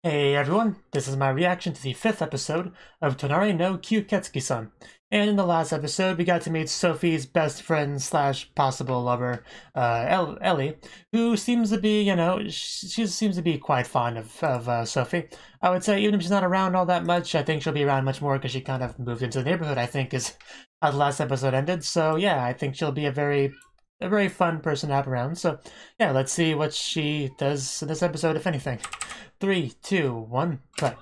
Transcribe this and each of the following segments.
Hey everyone, this is my reaction to the 5th episode of Tonari no Kyuuketsuki-san. And in the last episode, we got to meet Sophie's best friend slash possible lover, Ellie, who seems to be, she seems to be quite fond of Sophie. I would say even if she's not around all that much, I think she'll be around much more because she kind of moved into the neighborhood, I think, is how the last episode ended. So yeah, I think she'll be a very fun person to have around. So yeah, let's see what she does in this episode, if anything. 3, 2, 1, play.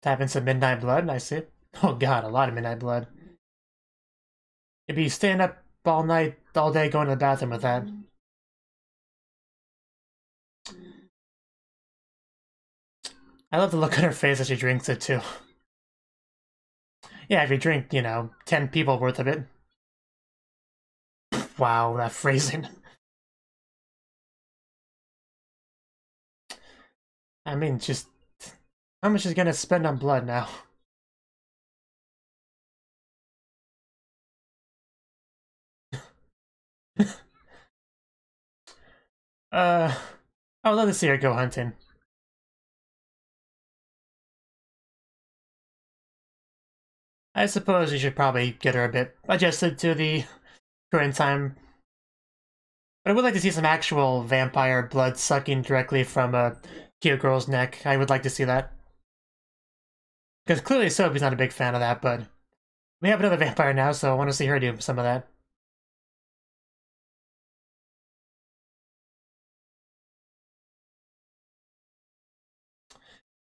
Tapping some midnight blood, I see. Oh god, a lot of midnight blood. You'd be staying up all night, all day, going to the bathroom with that. I love the look on her face as she drinks it, too. Yeah, if you drink, 10 people worth of it. Wow, that phrasing. I mean, just... how much is gonna spend on blood now? I would love to see her go hunting. I suppose you should probably get her a bit adjusted to the current time. But I would like to see some actual vampire blood sucking directly from a cute girl's neck. I would like to see that. Because clearly Sophie's not a big fan of that, but we have another vampire now, so I want to see her do some of that.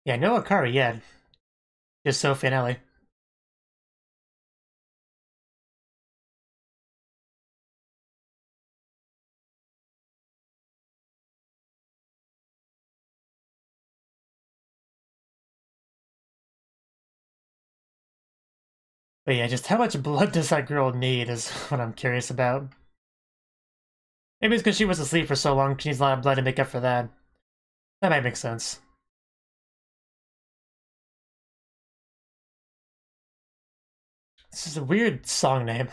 Yeah, no Akari yet. Just Sophie and Ellie. But yeah, just how much blood does that girl need is what I'm curious about. Maybe it's because she was asleep for so long, she needs a lot of blood to make up for that. That might make sense. This is a weird song name.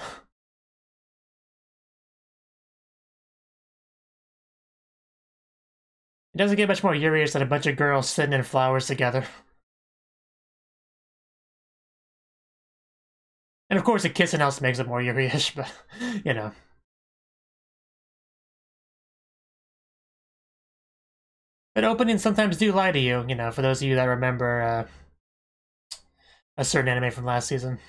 It doesn't get much more Yuriish than a bunch of girls sitting in flowers together. And of course, a kissing else makes it more Yuriish, but, you know. But openings sometimes do lie to you, for those of you that remember a certain anime from last season.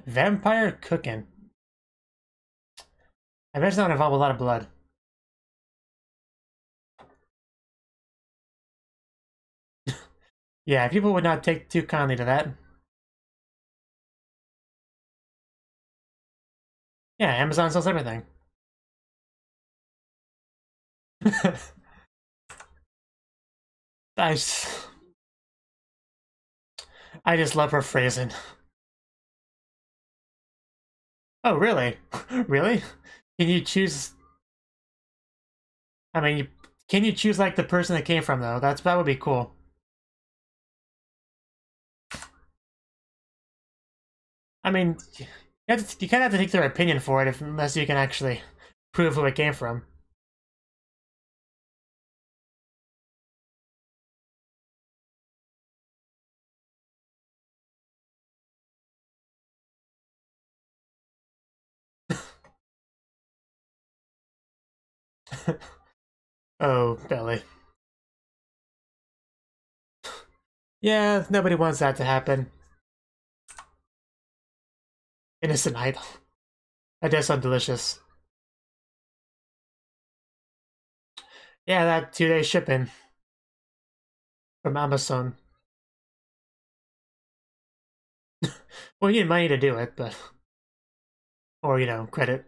Vampire cooking. I bet it's not involved with a lot of blood. Yeah, people would not take too kindly to that. Yeah, Amazon sells everything. I just love her phrasing. Oh, really? Really? Can you choose... I mean, can you choose, like, the person that came from, though? That would be cool. I mean, you kind of have to take their opinion for it unless you can actually prove who it came from. Oh, Ellie. Yeah, nobody wants that to happen. Innocent idol. That does sound delicious. Yeah, that 2-day shipping from Amazon. Well, you need money to do it, but... or, credit.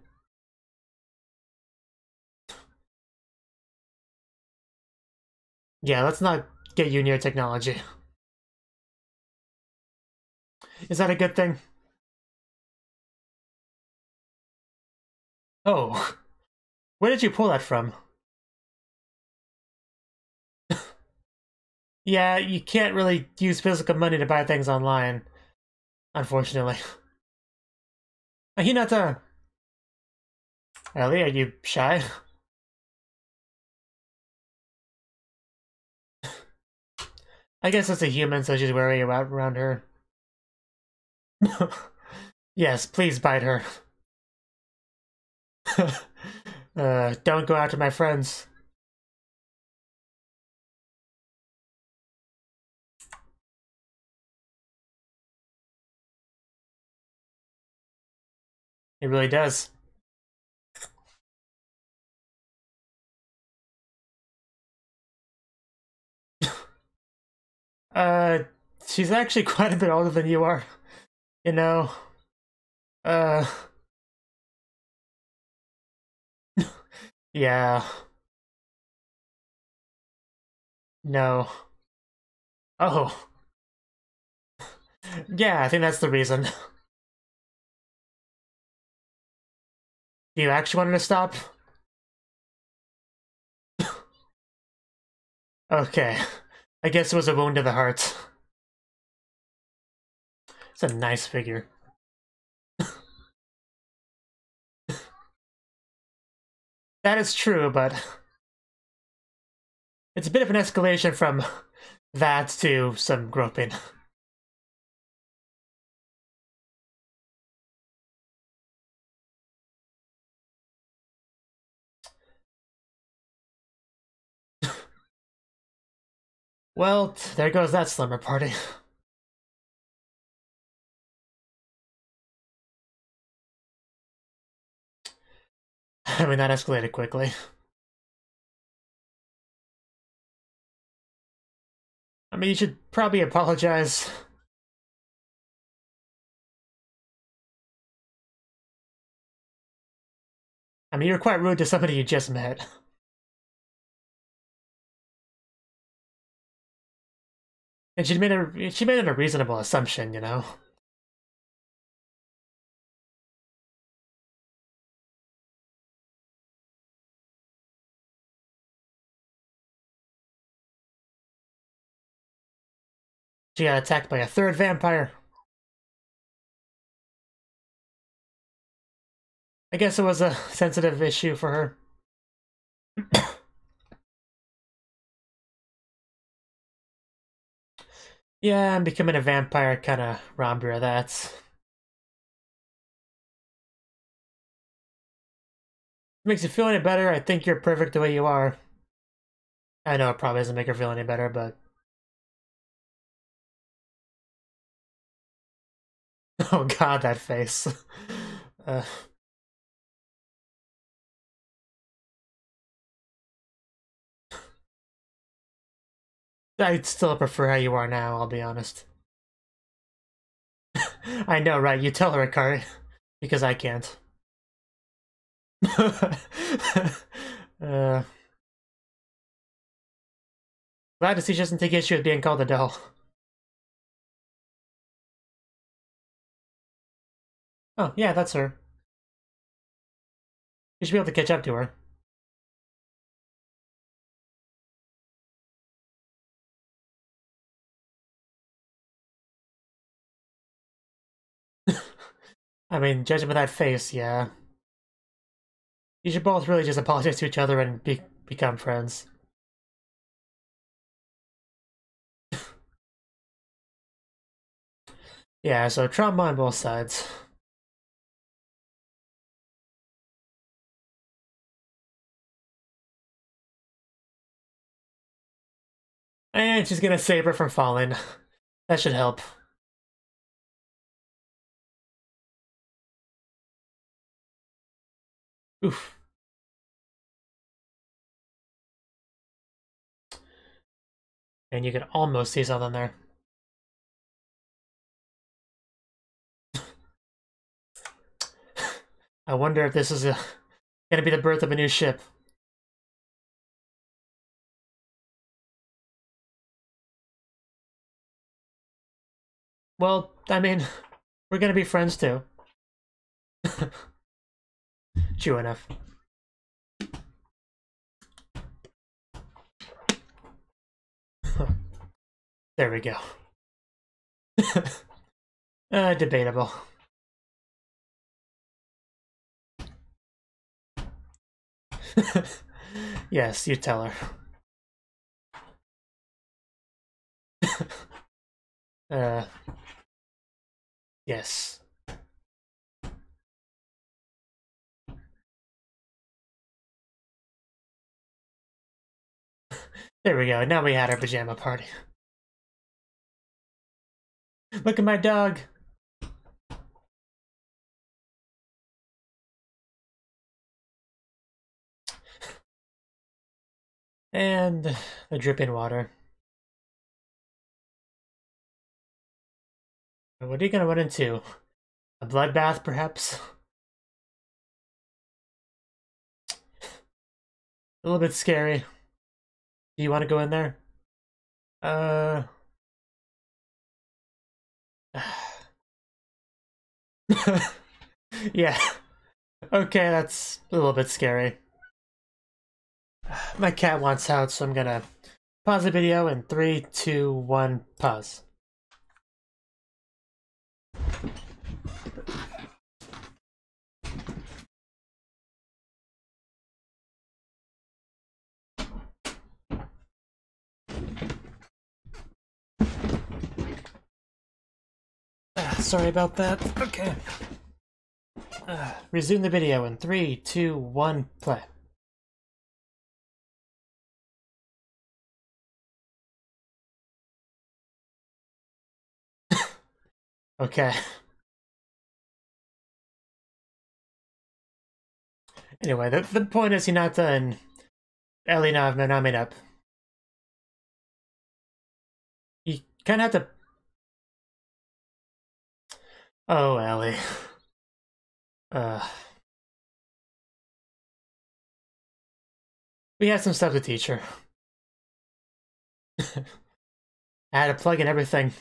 Yeah, let's not get you near technology. Is that a good thing? Oh. Where did you pull that from? Yeah, you can't really use physical money to buy things online. Unfortunately. Hinata! Ellie, are you shy? I guess it's a human, so she's wary around her. Yes, please bite her. Don't go after my friends. It really does. Uh, she's actually quite a bit older than you are. You know, uh, yeah, no. Oh, yeah, I think that's the reason. Do you actually want her to stop? Okay, I guess it was a wound to the heart. It's a nice figure. That is true, but it's a bit of an escalation from that to some groping. Well, there goes that slumber party. I mean, that escalated quickly. I mean, you should probably apologize. I mean, you're quite rude to somebody you just met. And she made it a reasonable assumption, you know? She got attacked by a third vampire. I guess it was a sensitive issue for her. Yeah, and becoming a vampire kind of robbed her of that. Makes you feel any better? I think you're perfect the way you are. I know it probably doesn't make her feel any better, but... Oh god, that face. uh... I'd still prefer how you are now, I'll be honest. I know, right? You tell her, Akari. Because I can't. uh... Glad to see she doesn't take issue with being called a doll. Oh, yeah, that's her. You should be able to catch up to her. I mean, judging by that face, yeah. You should both really just apologize to each other and become friends. Yeah, so trauma on both sides. And she's gonna save her from falling. That should help. Oof. And you can almost see something there. I wonder if this is gonna be the birth of a new ship. Well, I mean, we're gonna be friends too. True enough. There we go. Debatable. Yes, you tell her. Yes. There we go. Now we had our pajama party. Look at my dog. And the dripping water. What are you gonna run into? A bloodbath, perhaps? A little bit scary. Do you want to go in there? Yeah. Okay, that's a little bit scary. My cat wants out, so I'm gonna pause the video in 3, 2, 1, pause. Sorry about that. Okay. Resume the video in 3, 2, 1, play. Okay. Anyway, the point is Hinata and Ellie now have made up. You kind of have to... Oh, Ellie. We had some stuff to teach her. I had to plug in everything.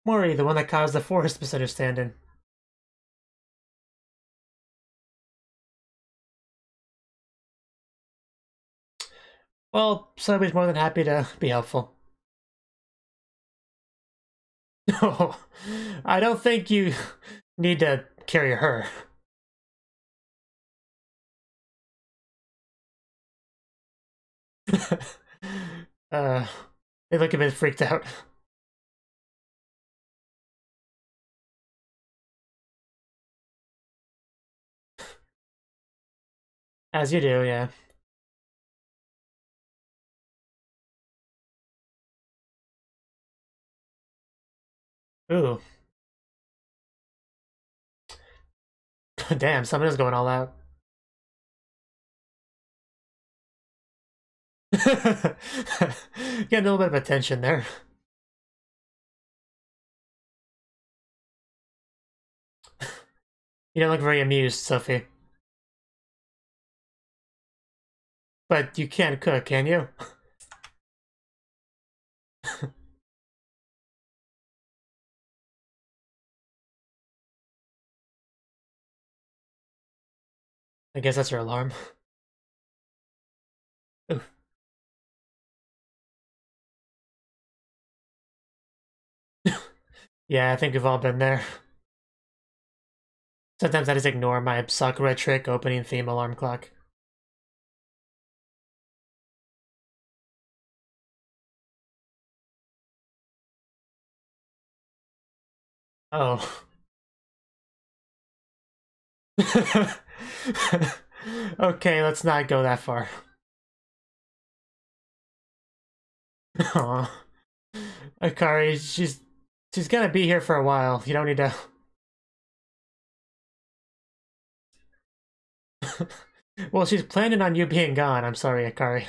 Mori, the one that caused the forest misunderstanding. Well, somebody's more than happy to be helpful. No, I don't think you need to carry her. They look a bit freaked out. As you do, yeah. Ooh. Damn, someone is going all out. Getting a little bit of attention there. You don't look very amused, Sophie. But you can't cook, can you? I guess that's your alarm. Ooh. Yeah, I think we've all been there. Sometimes I just ignore my Sakura trick opening theme alarm clock. Oh. Okay, let's not go that far. Aw. Akari, she's gonna be here for a while. You don't need to... Well, she's planning on you being gone. I'm sorry, Akari.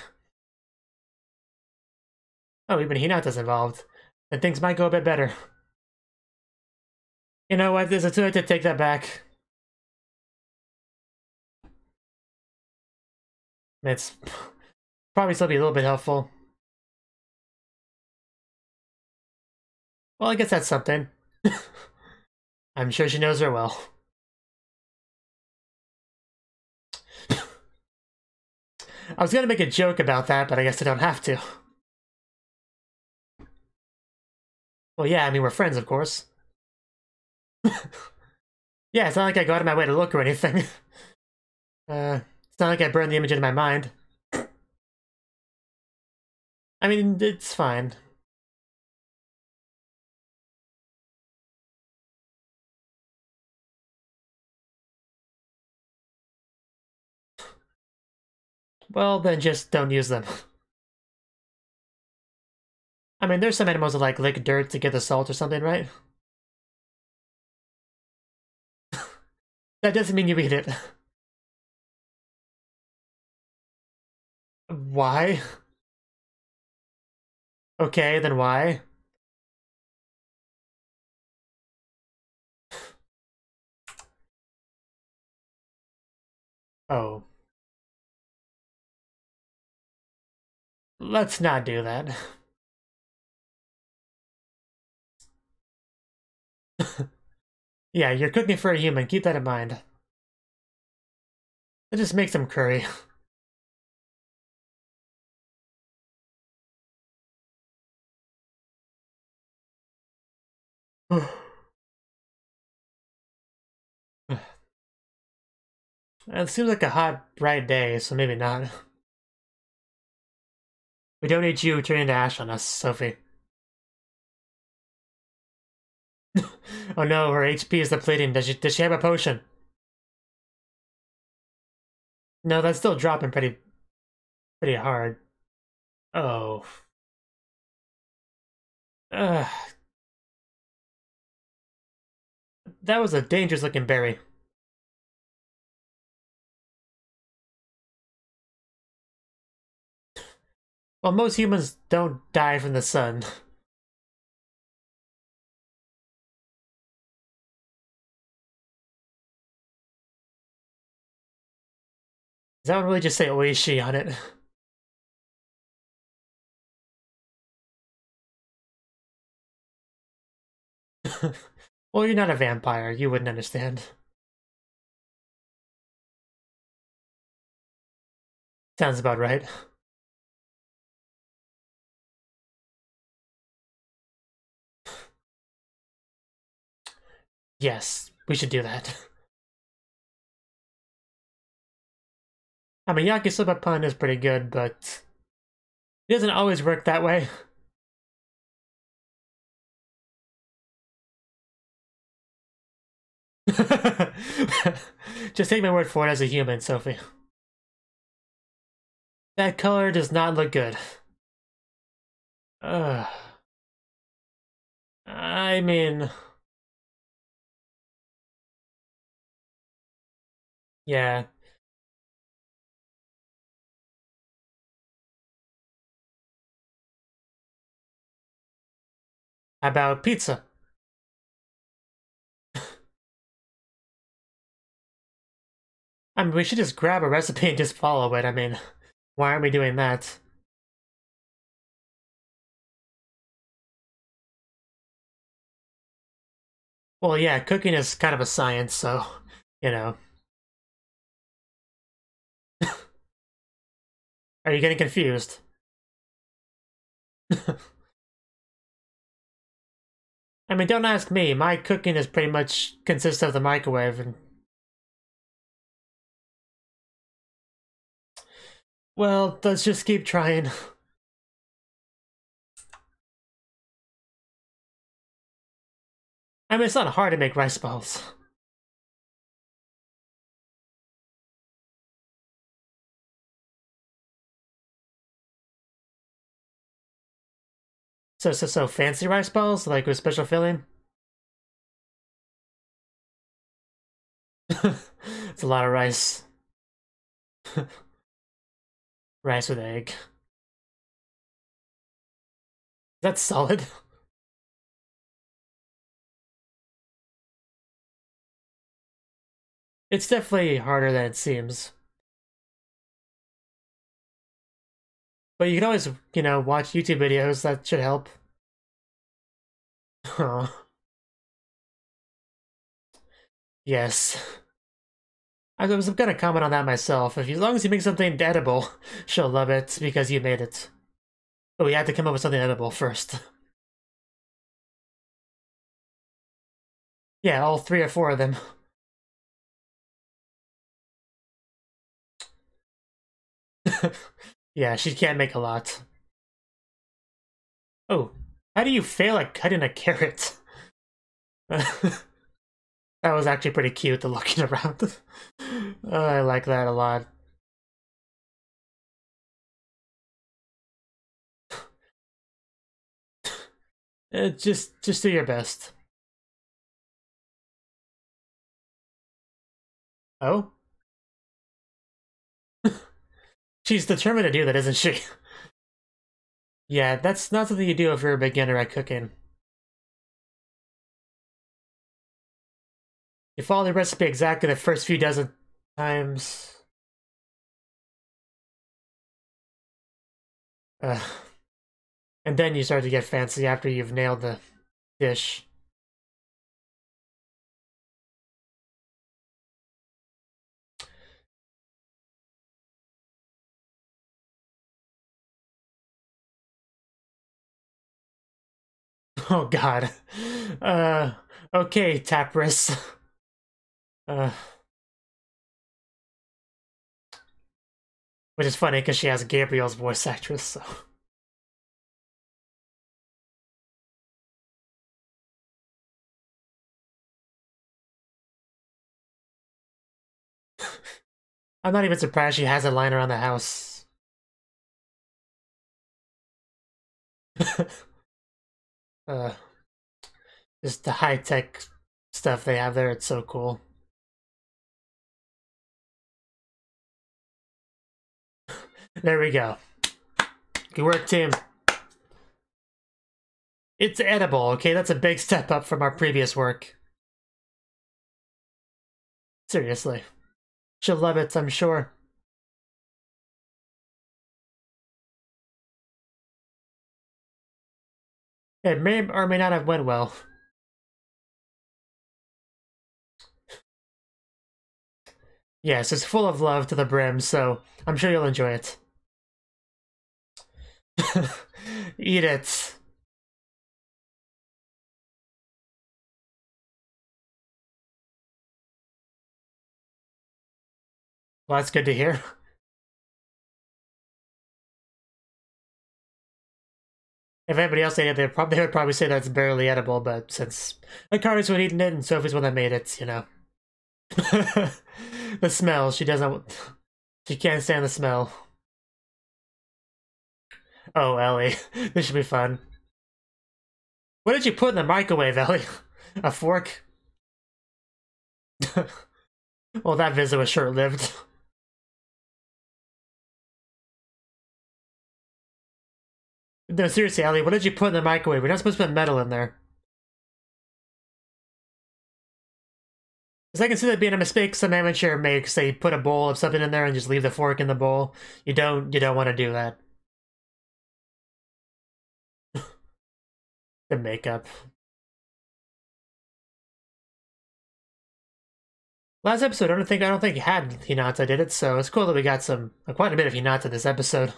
Oh, even Hinata's involved. Then things might go a bit better. You know what? There's a too late to take that back. It's probably still be a little bit helpful. Well, I guess that's something. I'm sure she knows her well. I was gonna make a joke about that, but I guess I don't have to. Well, yeah, I mean, we're friends, of course. Yeah, it's not like I go out of my way to look or anything. It's not like I burned the image into my mind. I mean, it's fine. Well, then just don't use them. I mean, there's some animals that like lick dirt to get the salt or something, right? That doesn't mean you eat it. Why? Okay, then why? Oh. Let's not do that. Yeah, you're cooking for a human, keep that in mind. That just makes some curry. It seems like a hot, bright day, so maybe not. We don't need you turning to ash on us, Sophie. Oh no, her HP is depleting. Does she have a potion? No, that's still dropping pretty hard. Oh. Ugh. That was a dangerous looking berry. Well, most humans don't die from the sun. Does that one really just say Oishi on it? Well, you're not a vampire. You wouldn't understand. Sounds about right. Yes, we should do that. I mean, Yakisoba pun is pretty good, but it doesn't always work that way. Just take my word for it as a human, Sophie. That color does not look good. Ugh. I mean... Yeah. How about pizza? I mean, we should just grab a recipe and just follow it. I mean, why aren't we doing that? Well, yeah, cooking is kind of a science, so, you know. Are you getting confused? I mean, don't ask me. My cooking is pretty much consists of the microwave and... Well, let's just keep trying. I mean, it's not hard to make rice balls. So fancy rice balls, like with special filling? It's a lot of rice. Rice with egg. That's solid. It's definitely harder than it seems. But you can always, you know, watch YouTube videos. That should help. Oh. Yes. I was gonna comment on that myself. As long as you make something edible, she'll love it because you made it. But we had to come up with something edible first. Yeah, all 3 or 4 of them. Yeah, she can't make a lot. Oh, how do you fail at cutting a carrot? That was actually pretty cute, the looking around. I like that a lot. Just do your best. Oh? She's determined to do that, isn't she? Yeah, that's not something you do if you're a beginner at cooking. You follow the recipe exactly the first few dozen times. And then you start to get fancy after you've nailed the dish. Oh god. Okay, Tapris. Which is funny because she has Gabriel's voice actress, so. I'm not even surprised she has it lying around the house. Just the high-tech stuff they have there, it's so cool. There we go. Good work, team. It's edible, okay? That's a big step up from our previous work. Seriously. She'll love it, I'm sure. It may or may not have went well. Yes, it's full of love to the brim, so I'm sure you'll enjoy it. Eat it. Well, that's good to hear. If anybody else ate it, they would probably say that's barely edible, but since Akari's one eating it and Sophie's one that made it, you know. The smell, she can't stand the smell. Oh, Ellie, this should be fun. What did you put in the microwave, Ellie? A fork? Well, that visit was short-lived. No, seriously, Ellie, what did you put in the microwave? We're not supposed to put metal in there. Because I can see that being a mistake some amateur makes. They put a bowl of something in there and just leave the fork in the bowl. You don't want to do that. The makeup. Last episode, I don't think it had Hinata, did it? So it's cool that we got quite a bit of Hinata this episode.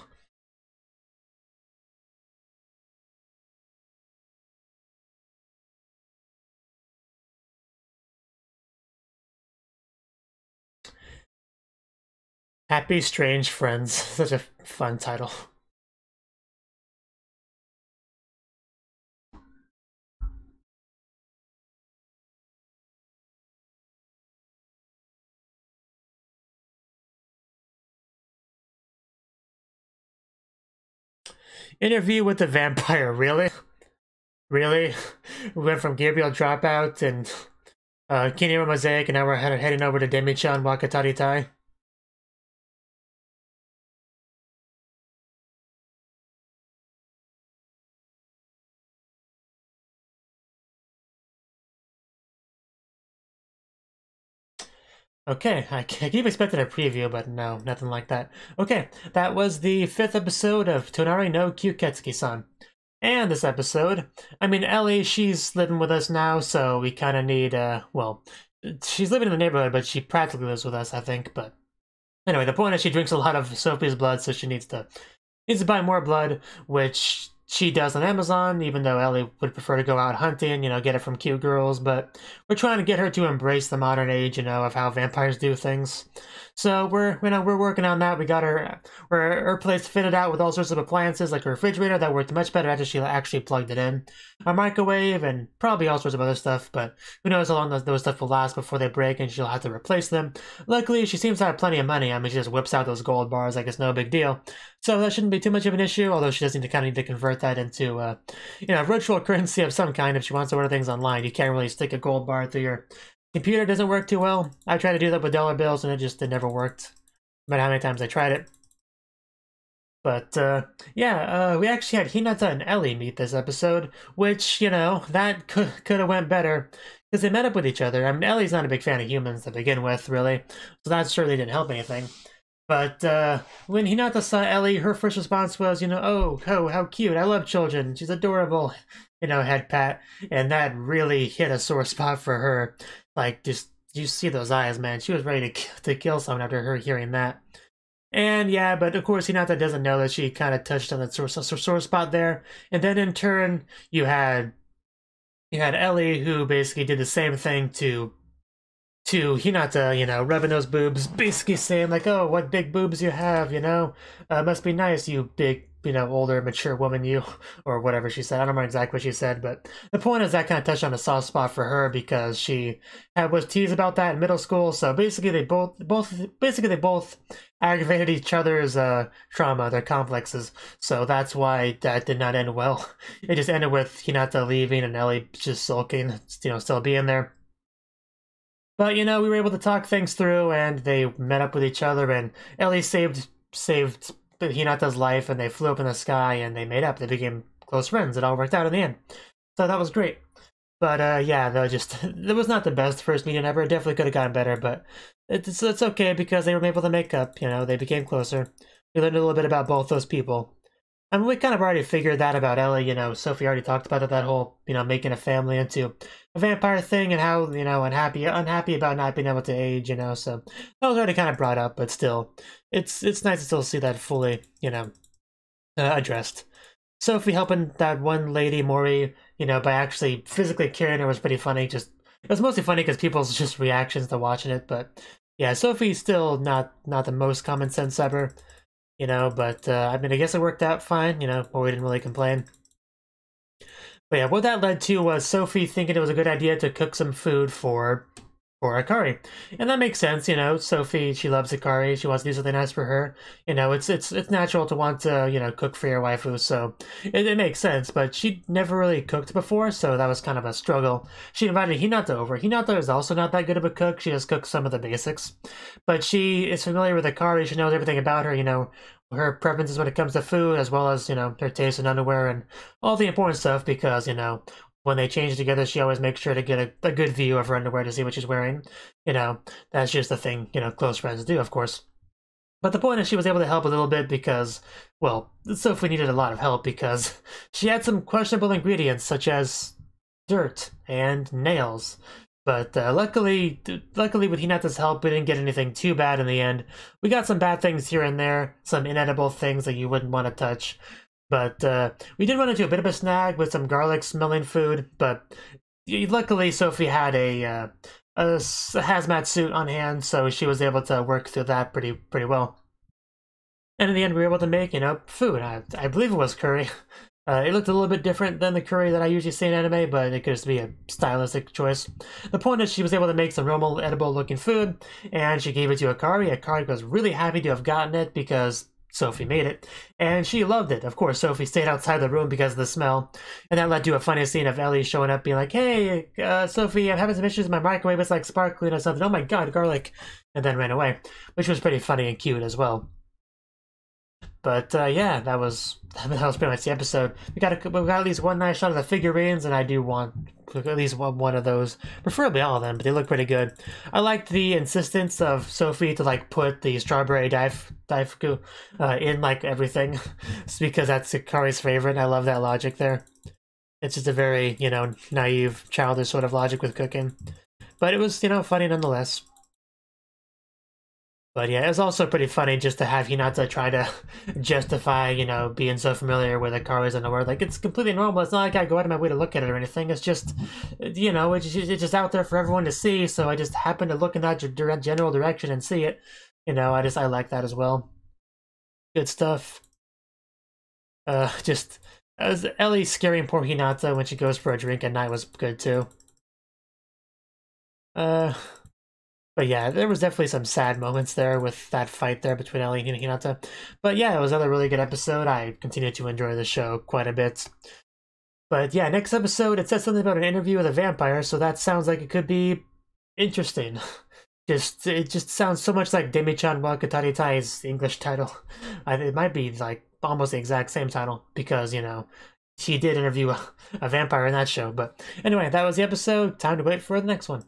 Happy Strange Friends. Such a fun title. Interview with the Vampire, really? Really? We went from Gabriel Dropout and Kinema Mosaic, and now we're heading over to Demi-chan Wakatari Tai. Okay, I keep expecting a preview, but no, nothing like that. Okay, that was the 5th episode of Tonari no Kyuuketsuki-san. And this episode, I mean, Ellie, she's living with us now, so we kind of need, well, she's living in the neighborhood, but she practically lives with us, I think, but anyway, the point is she drinks a lot of Sophie's blood, so she needs to buy more blood, which she does on Amazon, even though Ellie would prefer to go out hunting, you know, get it from cute girls. But we're trying to get her to embrace the modern age, you know, of how vampires do things. So we're working on that. We got her place fitted out with all sorts of appliances, like a refrigerator that worked much better after she actually plugged it in, a microwave, and probably all sorts of other stuff. But who knows how long those stuff will last before they break, and she'll have to replace them. Luckily, she seems to have plenty of money. I mean, she just whips out those gold bars like it's no big deal. So that shouldn't be too much of an issue. Although she does need to convert that into you know, virtual currency of some kind if she wants to order things online. You can't really stick a gold bar through your computer. Doesn't work too well. I tried to do that with dollar bills and it never worked. No matter how many times I tried it. But yeah, we actually had Hinata and Ellie meet this episode, which, you know, that could have went better because they met up with each other. I mean, Ellie's not a big fan of humans to begin with, really, so that certainly didn't help anything. But when Hinata saw Ellie, her first response was, you know, oh, how cute, I love children, she's adorable, you know, head pat, and that really hit a sore spot for her. Like, just, you see those eyes, man, she was ready to kill someone after her hearing that. And yeah, but of course Hinata doesn't know that she kind of touched on that sore spot there. And then in turn, you had Ellie, who basically did the same thing to Hinata, you know, rubbing those boobs, basically saying like, oh, what big boobs you have, you know, must be nice, you big, you know, older, mature woman, you, or whatever she said. I don't remember exactly what she said, but the point is that kind of touched on a soft spot for her because she was teased about that in middle school. So basically they both aggravated each other's trauma, their complexes. So that's why that did not end well. It just ended with Hinata leaving and Ellie just sulking, you know, still being there. But, you know, we were able to talk things through, and they met up with each other, and Ellie saved Hinata's life, and they flew up in the sky, and they made up. They became close friends. It all worked out in the end. So that was great. But, yeah, it was not the best first meeting ever. It definitely could have gotten better, but it's okay because they were able to make up, you know, they became closer. We learned a little bit about both those people. I mean, we kind of already figured that about Ellie, you know, Sophie already talked about it, that whole, you know, making a family into a vampire thing and how, you know, unhappy about not being able to age, you know, so that was already kind of brought up, but still, it's nice to still see that fully, you know, addressed. Sophie helping that one lady, Mori, you know, by actually physically carrying her was pretty funny. It was mostly funny because people's just reactions to watching it, but yeah, Sophie's still not the most common sense ever. You know, but I mean, I guess it worked out fine, you know, or we didn't really complain. But yeah, what that led to was Sophie thinking it was a good idea to cook some food for Akari. And that makes sense, you know, Sophie, she loves Akari, she wants to do something nice for her. You know, it's natural to want to, you know, cook for your waifu, so it makes sense, but she never really cooked before, so that was kind of a struggle. She invited Hinata over. Hinata is also not that good of a cook, she just cooks some of the basics. But she is familiar with Akari, she knows everything about her, you know, her preferences when it comes to food, as well as, you know, her taste in underwear and all the important stuff, because, you know, when they change together, she always makes sure to get a good view of her underwear to see what she's wearing. You know, that's just the thing, you know, close friends do, of course. But the point is she was able to help a little bit because, well, Sophie needed a lot of help because she had some questionable ingredients such as dirt and nails. But luckily with Hinata's help, we didn't get anything too bad in the end. We got some bad things here and there, some inedible things that you wouldn't want to touch. But we did run into a bit of a snag with some garlic-smelling food, but luckily Sophie had a hazmat suit on hand, so she was able to work through that pretty well. And in the end, we were able to make, you know, food. I believe it was curry. It looked a little bit different than the curry that I usually see in anime, but it could just be a stylistic choice. The point is she was able to make some normal, edible-looking food, and she gave it to Akari. Akari was really happy to have gotten it because Sophie made it, and she loved it. Of course, Sophie stayed outside the room because of the smell, and that led to a funny scene of Ellie showing up being like, hey, Sophie, I'm having some issues with my microwave, it's like sparkling or something, oh my god, garlic, and then ran away, which was pretty funny and cute as well. But yeah, that was pretty much the episode. We got at least one nice shot of the figurines, and I do want at least one of those, preferably all of them, but they look pretty good. I liked the insistence of Sophie to like put the strawberry daifuku in like everything, because that's Akari's favorite. I love that logic there. It's just a very, you know, naive, childish sort of logic with cooking, but it was, you know, funny nonetheless. But yeah, it was also pretty funny just to have Hinata try to justify, you know, being so familiar with Akari's underwear. Like, it's completely normal. It's not like I go out of my way to look at it or anything. It's just, you know, it's just out there for everyone to see. So I just happened to look in that general direction and see it. You know, I like that as well. Good stuff. Just as Ellie scaring poor Hinata when she goes for a drink at night was good too. But yeah, there was definitely some sad moments there with that fight there between Ellie and Hinata. But yeah, it was another really good episode. I continue to enjoy the show quite a bit. But yeah, next episode, it says something about an interview with a vampire, so that sounds like it could be interesting. It just sounds so much like Demi-chan wa Katari Tai's English title. It might be like almost the exact same title because, you know, she did interview a vampire in that show. But anyway, that was the episode. Time to wait for the next one.